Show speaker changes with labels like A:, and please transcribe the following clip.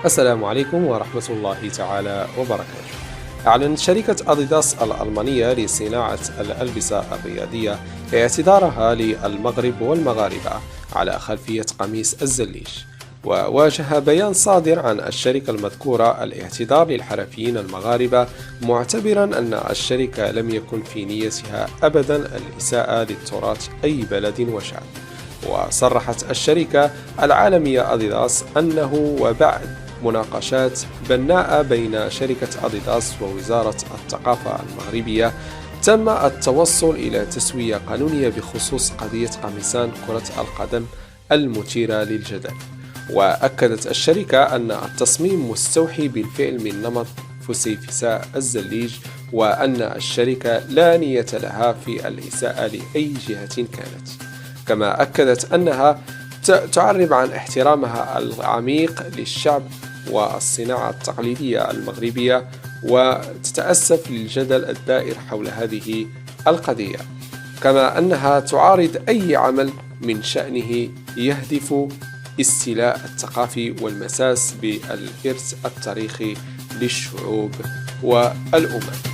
A: السلام عليكم ورحمة الله تعالى وبركاته. أعلنت شركة أديداس الألمانية لصناعة الألبسة الرياضية اعتذارها للمغرب والمغاربة على خلفية قميص الزليج. وواجه بيان صادر عن الشركة المذكورة الاعتذار للحرفيين المغاربة، معتبرا أن الشركة لم يكن في نيتها أبدا الإساءة للتراث أي بلد وشعب. وصرحت الشركة العالمية أديداس أنه وبعد مناقشات بناءة بين شركة أديداس ووزارة الثقافة المغربية، تم التوصل إلى تسوية قانونية بخصوص قضية قميصان كرة القدم المثيرة للجدل. وأكدت الشركة أن التصميم مستوحي بالفعل من نمط فسيفساء الزليج، وأن الشركة لا نية لها في الإساءة لأي جهة كانت. كما أكدت أنها تعرب عن احترامها العميق للشعب والصناعة التقليدية المغربية، وتتأسف للجدل الدائر حول هذه القضية. كما أنها تعارض أي عمل من شأنه يهدف استيلاء الثقافي والمساس بالإرث التاريخي للشعوب والأمم.